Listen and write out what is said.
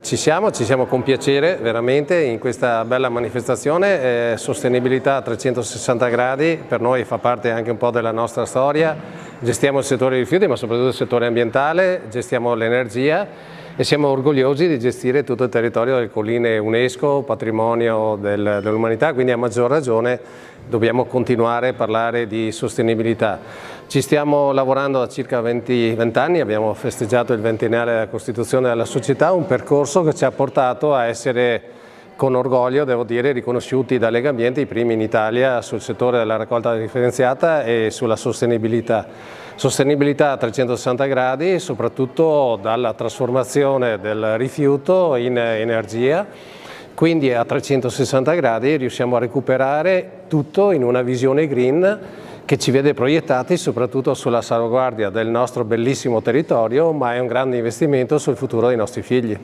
Ci siamo con piacere veramente in questa bella manifestazione, sostenibilità a 360 gradi, per noi fa parte anche un po' della nostra storia, gestiamo il settore dei rifiuti ma soprattutto il settore ambientale, gestiamo l'energia e siamo orgogliosi di gestire tutto il territorio delle colline UNESCO, patrimonio dell'umanità, quindi a maggior ragione dobbiamo continuare a parlare di sostenibilità. Ci stiamo lavorando da circa 20 anni, abbiamo festeggiato il ventennale della Costituzione della società, un percorso che ci ha portato a essere con orgoglio, devo dire, riconosciuti da Legambiente i primi in Italia sul settore della raccolta differenziata e sulla sostenibilità. Sostenibilità a 360 gradi, soprattutto dalla trasformazione del rifiuto in energia. Quindi a 360 gradi riusciamo a recuperare tutto in una visione green che ci vede proiettati soprattutto sulla salvaguardia del nostro bellissimo territorio, ma è un grande investimento sul futuro dei nostri figli.